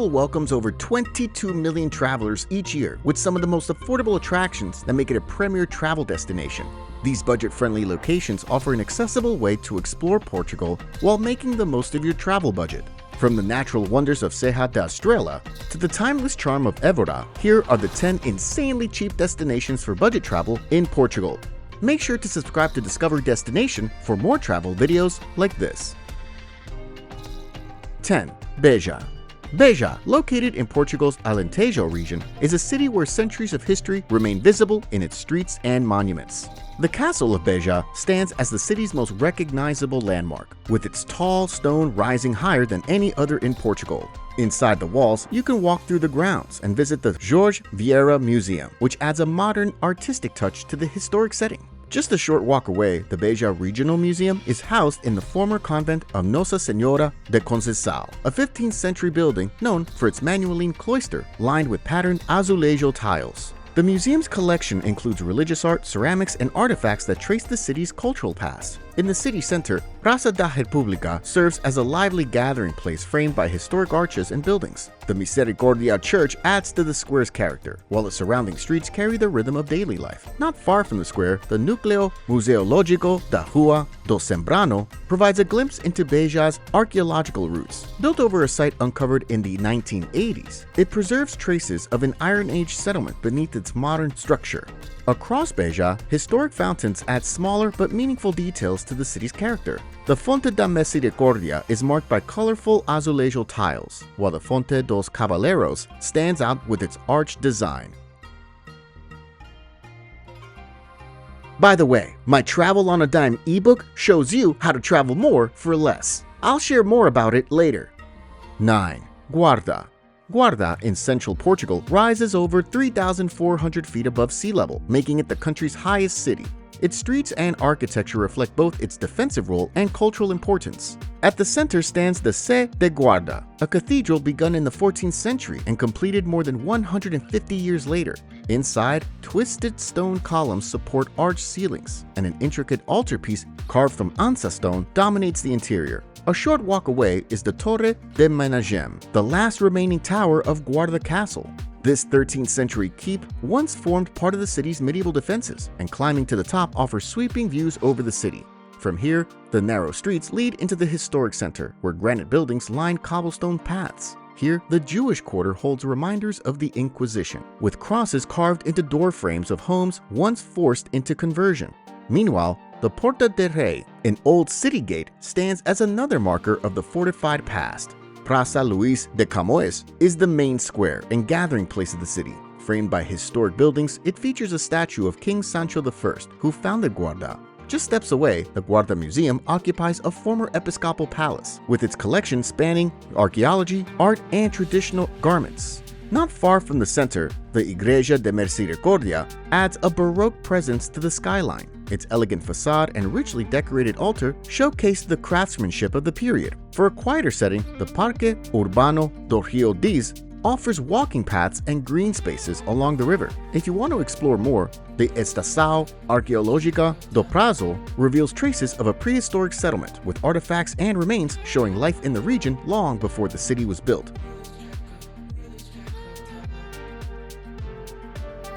Portugal welcomes over 22 million travelers each year with some of the most affordable attractions that make it a premier travel destination. These budget-friendly locations offer an accessible way to explore Portugal while making the most of your travel budget. From the natural wonders of Serra da Estrela to the timeless charm of Évora, here are the 10 insanely cheap destinations for budget travel in Portugal. Make sure to subscribe to Discover Destination for more travel videos like this. 10. Beja. Beja, located in Portugal's Alentejo region, is a city where centuries of history remain visible in its streets and monuments. The castle of Beja stands as the city's most recognizable landmark, with its tall stone rising higher than any other in Portugal. Inside the walls, you can walk through the grounds and visit the Jorge Vieira Museum, which adds a modern, artistic touch to the historic setting. Just a short walk away, the Beja Regional Museum is housed in the former convent of Nossa Senhora de Conceição, a 15th century building known for its Manueline cloister lined with patterned azulejo tiles. The museum's collection includes religious art, ceramics, and artifacts that trace the city's cultural past. In the city center, Praça da República serves as a lively gathering place framed by historic arches and buildings. The Misericordia Church adds to the square's character, while the surrounding streets carry the rhythm of daily life. Not far from the square, the Núcleo Museológico da Rua do Sembrano provides a glimpse into Beja's archaeological roots. Built over a site uncovered in the 1980s, it preserves traces of an Iron Age settlement beneath its modern structure. Across Beja, historic fountains add smaller but meaningful details to the city's character. The Fonte da Misericordia is marked by colorful azulejo tiles, while the Fonte dos Cavaleiros stands out with its arched design. By the way, my Travel on a Dime ebook shows you how to travel more for less. I'll share more about it later. 9. Guarda. Guarda in central Portugal rises over 3,400 feet above sea level, making it the country's highest city. Its streets and architecture reflect both its defensive role and cultural importance. At the center stands the Sé de Guarda, a cathedral begun in the 14th century and completed more than 150 years later. Inside, twisted stone columns support arched ceilings, and an intricate altarpiece carved from ansa stone dominates the interior. A short walk away is the Torre de Menagem, the last remaining tower of Guarda Castle. This 13th century keep once formed part of the city's medieval defenses, and climbing to the top offers sweeping views over the city. From here, the narrow streets lead into the historic center, where granite buildings line cobblestone paths. Here, the Jewish quarter holds reminders of the Inquisition, with crosses carved into door frames of homes once forced into conversion. Meanwhile, the Porta del Rei, an old city gate, stands as another marker of the fortified past. Praça Luís de Camões is the main square and gathering place of the city. Framed by historic buildings, it features a statue of King Sancho I, who founded Guarda. Just steps away, the Guarda Museum occupies a former episcopal palace, with its collection spanning archaeology, art, and traditional garments. Not far from the center, the Igreja de Misericordia adds a Baroque presence to the skyline. Its elegant facade and richly decorated altar showcase the craftsmanship of the period. For a quieter setting, the Parque Urbano do Rio Diz offers walking paths and green spaces along the river. If you want to explore more, the Estação Arqueológica do Prazo reveals traces of a prehistoric settlement with artifacts and remains showing life in the region long before the city was built.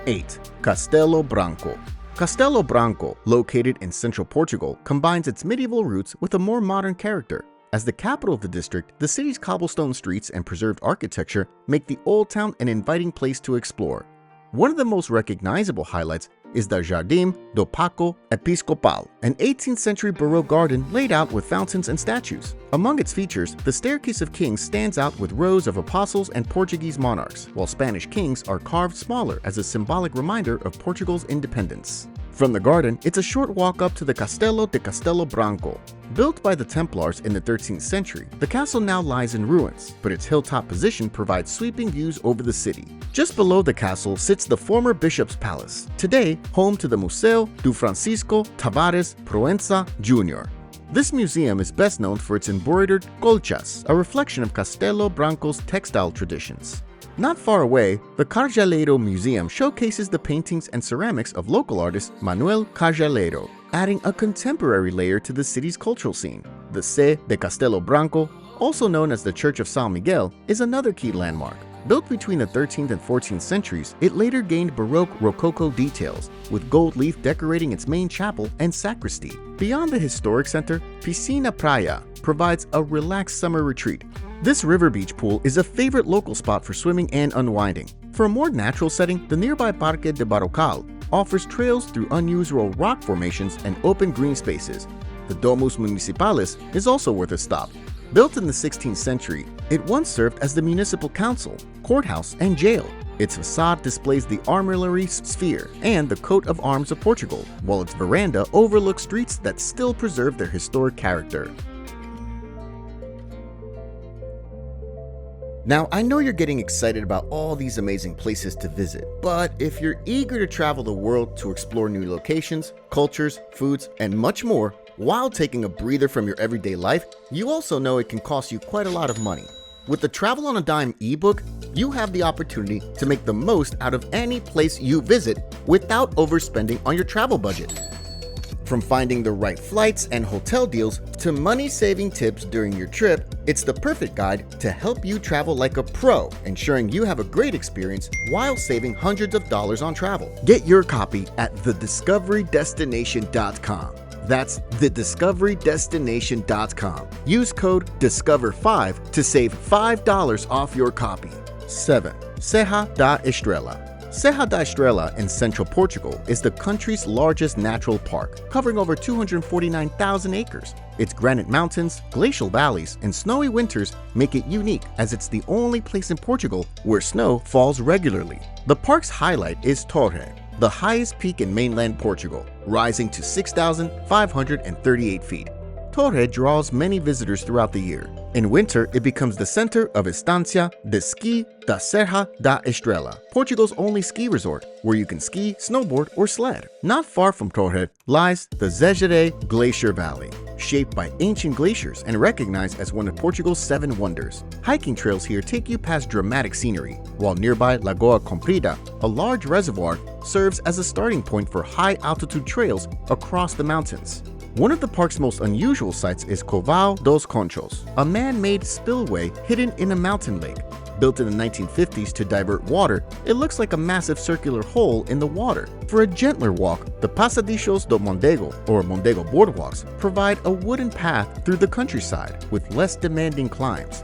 8. Castelo Branco. Castelo Branco, located in central Portugal, combines its medieval roots with a more modern character. As the capital of the district, the city's cobblestone streets and preserved architecture make the old town an inviting place to explore. One of the most recognizable highlights is the Jardim do Paço Episcopal, an 18th century Baroque garden laid out with fountains and statues. Among its features, the Staircase of Kings stands out with rows of apostles and Portuguese monarchs, while Spanish kings are carved smaller as a symbolic reminder of Portugal's independence. From the garden, it's a short walk up to the Castelo de Castelo Branco. Built by the Templars in the 13th century, the castle now lies in ruins, but its hilltop position provides sweeping views over the city. Just below the castle sits the former bishop's palace, today home to the Museu do Francisco Tavares Proença Jr. This museum is best known for its embroidered colchas, a reflection of Castelo Branco's textile traditions. Not far away, the Carjaleiro Museum showcases the paintings and ceramics of local artist Manuel Carjaleiro, adding a contemporary layer to the city's cultural scene. The Sé de Castelo Branco also known as the Church of San Miguel, is another key landmark. Built between the 13th and 14th centuries, it later gained Baroque Rococo details, with gold leaf decorating its main chapel and sacristy. Beyond the historic center, Piscina Praia provides a relaxed summer retreat. This river beach pool is a favorite local spot for swimming and unwinding. For a more natural setting, the nearby Parque de Barrocal offers trails through unusual rock formations and open green spaces. The Domus Municipales is also worth a stop. Built in the 16th century, it once served as the municipal council, courthouse, and jail. Its facade displays the armillary sphere and the coat of arms of Portugal, while its veranda overlooks streets that still preserve their historic character. Now, I know you're getting excited about all these amazing places to visit, but if you're eager to travel the world to explore new locations, cultures, foods, and much more, while taking a breather from your everyday life, you also know it can cost you quite a lot of money. With the Travel on a Dime ebook, you have the opportunity to make the most out of any place you visit without overspending on your travel budget. From finding the right flights and hotel deals to money-saving tips during your trip, it's the perfect guide to help you travel like a pro, ensuring you have a great experience while saving hundreds of dollars on travel. Get your copy at thediscoverydestination.com. That's thediscoverydestination.com. Use code DISCOVER5 to save $5 off your copy. 7. Serra da Estrela. Serra da Estrela in central Portugal is the country's largest natural park, covering over 249,000 acres. Its granite mountains, glacial valleys, and snowy winters make it unique, as it's the only place in Portugal where snow falls regularly. The park's highlight is Torre, the highest peak in mainland Portugal, rising to 6,538 feet. Torre draws many visitors throughout the year. In winter, it becomes the center of Estancia de Ski da Serra da Estrela, Portugal's only ski resort, where you can ski, snowboard, or sled. Not far from Torre lies the Zegere Glacier Valley, shaped by ancient glaciers and recognized as one of Portugal's 7 wonders. Hiking trails here take you past dramatic scenery, while nearby Lagoa Comprida, a large reservoir, serves as a starting point for high-altitude trails across the mountains. One of the park's most unusual sites is Covao dos Conchos, a man-made spillway hidden in a mountain lake. Built in the 1950s to divert water, it looks like a massive circular hole in the water. For a gentler walk, the Passadizos do Mondego, or Mondego boardwalks, provide a wooden path through the countryside with less demanding climbs.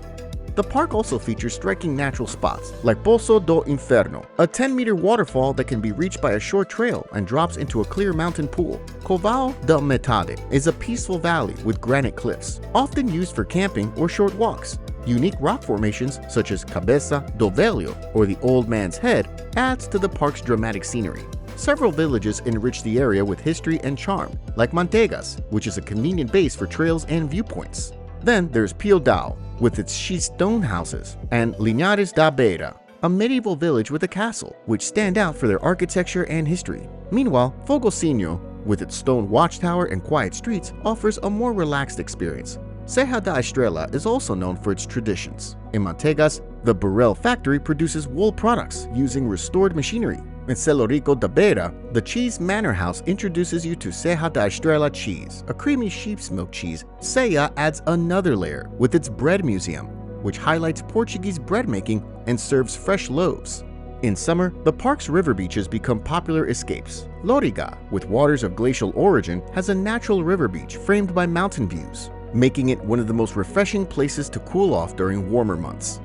The park also features striking natural spots, like Poço do Inferno, a 10-meter waterfall that can be reached by a short trail and drops into a clear mountain pool. Covao da Metade is a peaceful valley with granite cliffs, often used for camping or short walks. Unique rock formations such as Cabeça do Velho, or the Old Man's Head, adds to the park's dramatic scenery. Several villages enrich the area with history and charm, like Manteigas, which is a convenient base for trails and viewpoints. Then there's Pio Dao, with its schist stone houses, and Linhares da Beira, a medieval village with a castle, which stand out for their architecture and history. Meanwhile, Fogosinho, with its stone watchtower and quiet streets, offers a more relaxed experience. Serra da Estrela is also known for its traditions. In Manteigas, the Burrell factory produces wool products using restored machinery. In Celorico da Beira, the Cheese Manor House introduces you to Serra da Estrela cheese, a creamy sheep's milk cheese. Ceia adds another layer with its bread museum, which highlights Portuguese bread making and serves fresh loaves. In summer, the park's river beaches become popular escapes. Loriga, with waters of glacial origin, has a natural river beach framed by mountain views, making it one of the most refreshing places to cool off during warmer months.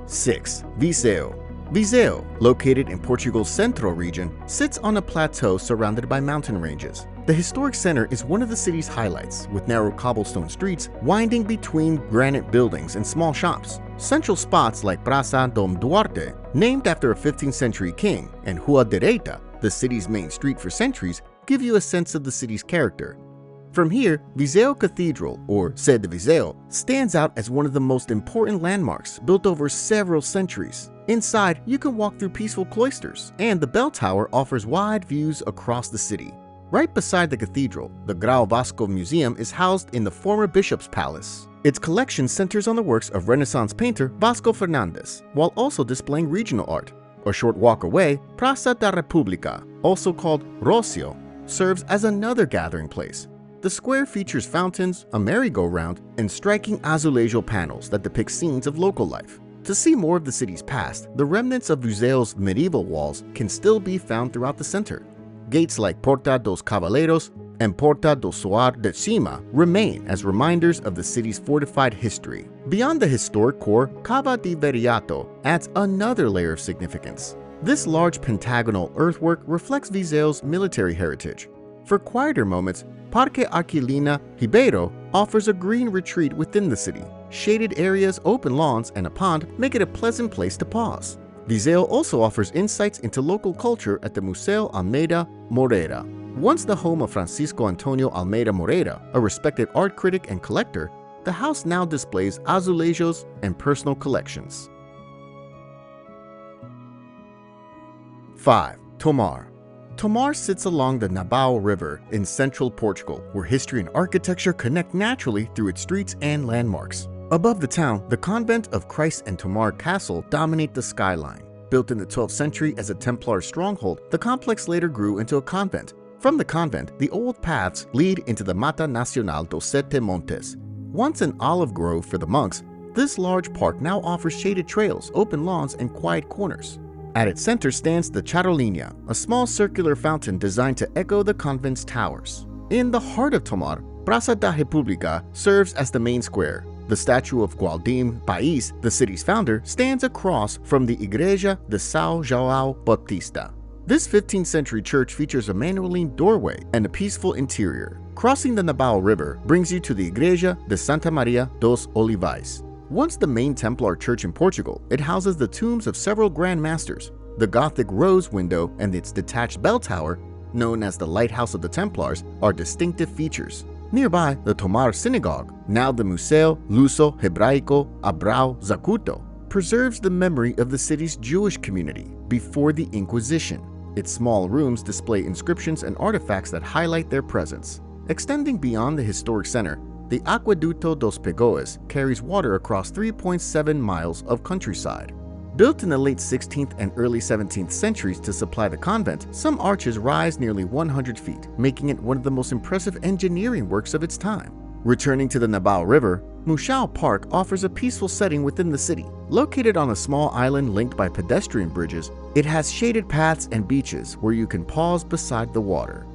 6. Viseu. Viseu, located in Portugal's Central region, sits on a plateau surrounded by mountain ranges. The historic center is one of the city's highlights, with narrow cobblestone streets winding between granite buildings and small shops. Central spots like Praça Dom Duarte, named after a 15th century king, and Rua Direita, the city's main street for centuries, give you a sense of the city's character. From here, Viseu Cathedral, or Sé de Viseu, stands out as one of the most important landmarks built over several centuries. Inside, you can walk through peaceful cloisters, and the bell tower offers wide views across the city. Right beside the cathedral, the Grão Vasco Museum is housed in the former bishop's palace. Its collection centers on the works of Renaissance painter Vasco Fernandes, while also displaying regional art. A short walk away, Praça da República, also called Rocio, serves as another gathering place. The square features fountains, a merry-go-round, and striking azulejo panels that depict scenes of local life. To see more of the city's past, the remnants of Vizeo's medieval walls can still be found throughout the center. Gates like Porta dos Cavaleiros and Porta do Soar de Cima remain as reminders of the city's fortified history. Beyond the historic core, Cava di Veriato adds another layer of significance. This large pentagonal earthwork reflects Vizeo's military heritage. For quieter moments, Parque Aquilina Ribeiro offers a green retreat within the city. Shaded areas, open lawns, and a pond make it a pleasant place to pause. Viseu also offers insights into local culture at the Museu Almeida Moreira. Once the home of Francisco Antonio Almeida Moreira, a respected art critic and collector, the house now displays azulejos and personal collections. 5. Tomar. Tomar sits along the Nabao River in central Portugal, where history and architecture connect naturally through its streets and landmarks. Above the town, the convent of Christ and Tomar Castle dominate the skyline. Built in the 12th century as a Templar stronghold, the complex later grew into a convent. From the convent, the old paths lead into the Mata Nacional dos Sete Montes. Once an olive grove for the monks, this large park now offers shaded trails, open lawns, and quiet corners. At its center stands the Charolinha, a small circular fountain designed to echo the convent's towers. In the heart of Tomar, Praça da República serves as the main square. The statue of Gualdim País, the city's founder, stands across from the Igreja de São João Batista. This 15th century church features a manual-leaned doorway and a peaceful interior. Crossing the Nabao River brings you to the Igreja de Santa Maria dos Olivais. Once the main Templar church in Portugal, it houses the tombs of several Grand Masters. The Gothic rose window and its detached bell tower, known as the Lighthouse of the Templars, are distinctive features. Nearby, the Tomar Synagogue, now the Museu Luso Hebraico Abrão Zacuto, preserves the memory of the city's Jewish community before the Inquisition. Its small rooms display inscriptions and artifacts that highlight their presence. Extending beyond the historic center, the Aqueduto dos Pegoes carries water across 3.7 miles of countryside. Built in the late 16th and early 17th centuries to supply the convent, some arches rise nearly 100 feet, making it one of the most impressive engineering works of its time. Returning to the Nabao River, Muxao Park offers a peaceful setting within the city. Located on a small island linked by pedestrian bridges, it has shaded paths and beaches where you can pause beside the water.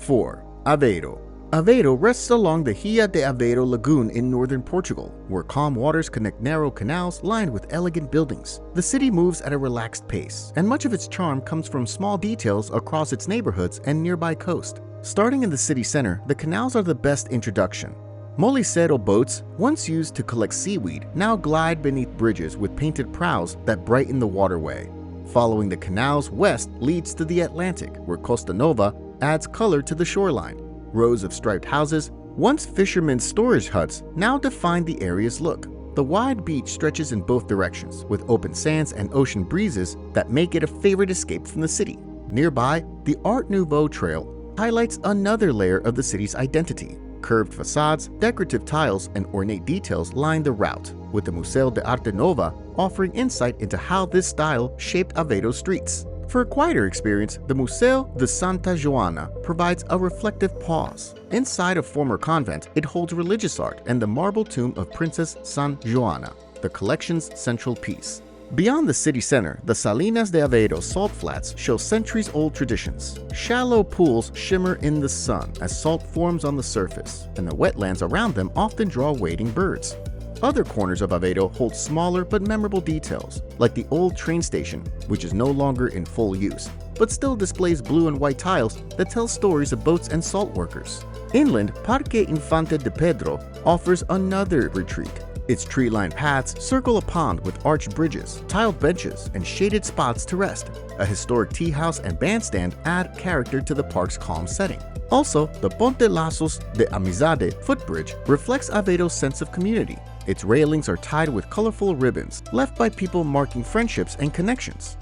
4. Aveiro. Aveiro rests along the Ria de Aveiro lagoon in northern Portugal, where calm waters connect narrow canals lined with elegant buildings. The city moves at a relaxed pace, and much of its charm comes from small details across its neighborhoods and nearby coast. Starting in the city center, the canals are the best introduction. Molicero boats, once used to collect seaweed, now glide beneath bridges with painted prows that brighten the waterway. Following the canals west leads to the Atlantic, where Costa Nova adds color to the shoreline. Rows of striped houses, once fishermen's storage huts, now define the area's look. The wide beach stretches in both directions, with open sands and ocean breezes that make it a favorite escape from the city. Nearby, the Art Nouveau Trail highlights another layer of the city's identity. Curved facades, decorative tiles, and ornate details line the route, with the Museu de Arte Nova offering insight into how this style shaped Aveiro's streets. For a quieter experience, the Museu de Santa Joana provides a reflective pause. Inside a former convent, it holds religious art and the marble tomb of Princess San Joana, the collection's central piece. Beyond the city center, the Salinas de Aveiro salt flats show centuries-old traditions. Shallow pools shimmer in the sun as salt forms on the surface, and the wetlands around them often draw wading birds. Other corners of Aveiro hold smaller but memorable details, like the old train station, which is no longer in full use, but still displays blue and white tiles that tell stories of boats and salt workers. Inland, Parque Infante de Pedro offers another retreat. Its tree-lined paths circle a pond with arched bridges, tiled benches, and shaded spots to rest. A historic tea house and bandstand add character to the park's calm setting. Also, the Ponte Laços de Amizade footbridge reflects Aveiro's sense of community. Its railings are tied with colorful ribbons, left by people marking friendships and connections.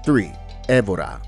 3. Évora.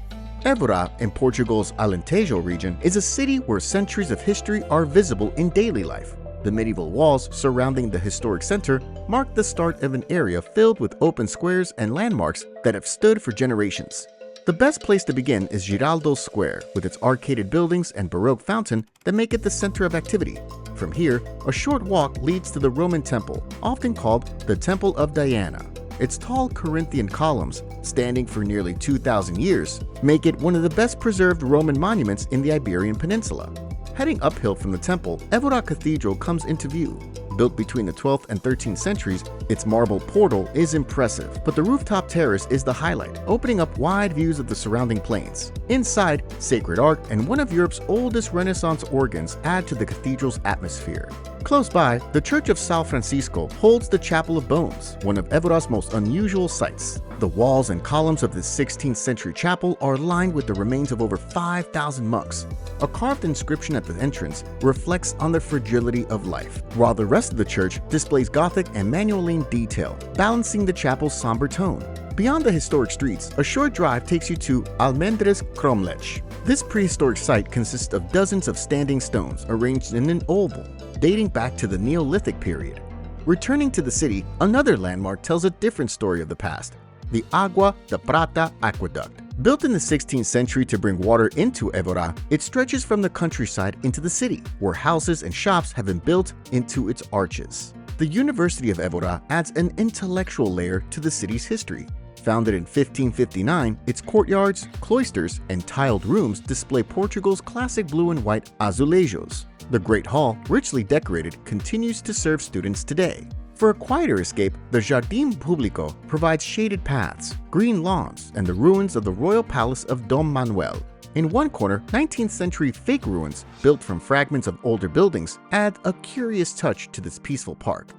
Évora, in Portugal's Alentejo region, is a city where centuries of history are visible in daily life. The medieval walls surrounding the historic center mark the start of an area filled with open squares and landmarks that have stood for generations. The best place to begin is Giraldo Square, with its arcaded buildings and Baroque fountain that make it the center of activity. From here, a short walk leads to the Roman temple, often called the Temple of Diana. Its tall Corinthian columns, standing for nearly 2,000 years, make it one of the best preserved Roman monuments in the Iberian Peninsula. Heading uphill from the temple, Évora Cathedral comes into view. Built between the 12th and 13th centuries, its marble portal is impressive, but the rooftop terrace is the highlight, opening up wide views of the surrounding plains. Inside, sacred art and one of Europe's oldest Renaissance organs add to the cathedral's atmosphere. Close by, the Church of São Francisco holds the Chapel of Bones, one of Évora's most unusual sights. The walls and columns of this 16th century chapel are lined with the remains of over 5,000 monks. A carved inscription at the entrance reflects on the fragility of life, while the rest of the church displays Gothic and Manueline detail, balancing the chapel's somber tone. Beyond the historic streets, a short drive takes you to Almendres Cromlech. This prehistoric site consists of dozens of standing stones arranged in an oval, dating back to the Neolithic period. Returning to the city, another landmark tells a different story of the past: the Agua de Prata Aqueduct. Built in the 16th century to bring water into Évora, it stretches from the countryside into the city, where houses and shops have been built into its arches. The University of Évora adds an intellectual layer to the city's history. Founded in 1559, its courtyards, cloisters, and tiled rooms display Portugal's classic blue and white azulejos. The Great Hall, richly decorated, continues to serve students today. For a quieter escape, the Jardim Público provides shaded paths, green lawns, and the ruins of the royal palace of Dom Manuel. In one corner, 19th century fake ruins, built from fragments of older buildings, add a curious touch to this peaceful park.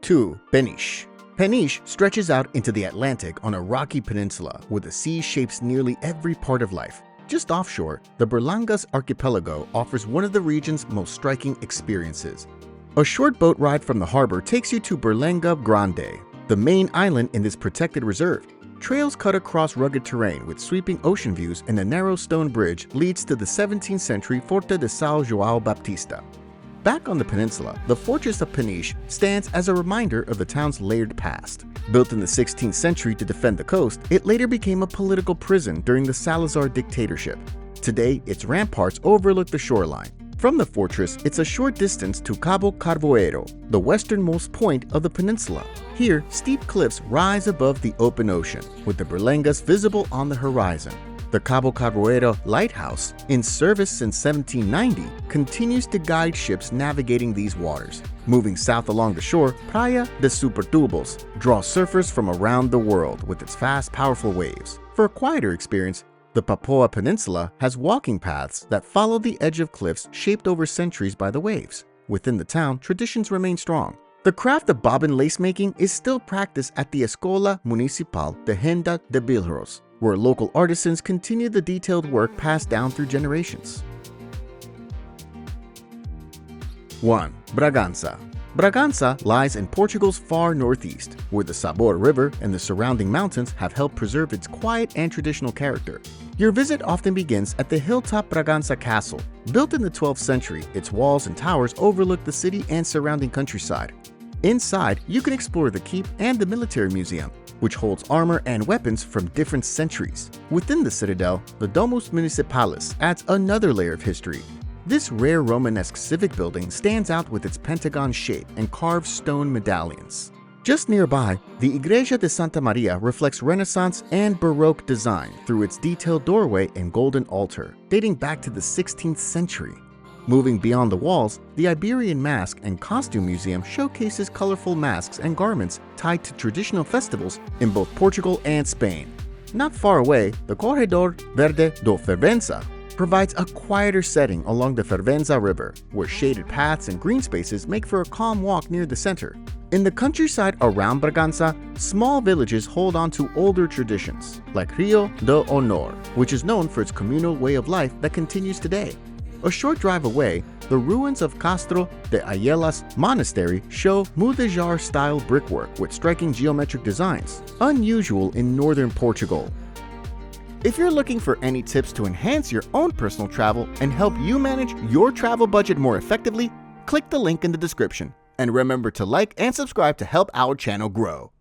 2. Peniche. Peniche stretches out into the Atlantic on a rocky peninsula where the sea shapes nearly every part of life. Just offshore, the Berlangas archipelago offers one of the region's most striking experiences. A short boat ride from the harbor takes you to Berlanga Grande, the main island in this protected reserve. Trails cut across rugged terrain with sweeping ocean views, and a narrow stone bridge leads to the 17th century Forte de São João Baptista. Back on the peninsula, the fortress of Peniche stands as a reminder of the town's layered past. Built in the 16th century to defend the coast, it later became a political prison during the Salazar dictatorship. Today, its ramparts overlook the shoreline. From the fortress, it's a short distance to Cabo Carvoeiro, the westernmost point of the peninsula. Here, steep cliffs rise above the open ocean, with the Berlangas visible on the horizon. The Cabo Carvoeiro Lighthouse, in service since 1790, continues to guide ships navigating these waters. Moving south along the shore, Praia de Supertubos draws surfers from around the world with its fast, powerful waves. For a quieter experience, the Papoa Peninsula has walking paths that follow the edge of cliffs shaped over centuries by the waves. Within the town, traditions remain strong. The craft of bobbin lace making is still practiced at the Escola Municipal de Henda de Bilros, where local artisans continue the detailed work passed down through generations. 1. Bragança. Bragança lies in Portugal's far northeast, where the Sabor River and the surrounding mountains have helped preserve its quiet and traditional character. Your visit often begins at the hilltop Bragança Castle. Built in the 12th century, its walls and towers overlook the city and surrounding countryside. Inside, you can explore the keep and the military museum, which holds armor and weapons from different centuries. Within the citadel, the Domus Municipalis adds another layer of history. This rare Romanesque civic building stands out with its pentagon shape and carved stone medallions. Just nearby, the Igreja de Santa Maria reflects Renaissance and Baroque design through its detailed doorway and golden altar, dating back to the 16th century. Moving beyond the walls, the Iberian Mask and Costume Museum showcases colorful masks and garments tied to traditional festivals in both Portugal and Spain. Not far away, the Corredor Verde do Fervença provides a quieter setting along the Fervença River, where shaded paths and green spaces make for a calm walk near the center. In the countryside around Bragança, small villages hold on to older traditions, like Rio do Honor, which is known for its communal way of life that continues today. A short drive away, the ruins of Castro de Ayelas Monastery show Mudéjar-style brickwork with striking geometric designs, unusual in northern Portugal. If you're looking for any tips to enhance your own personal travel and help you manage your travel budget more effectively, click the link in the description. And remember to like and subscribe to help our channel grow.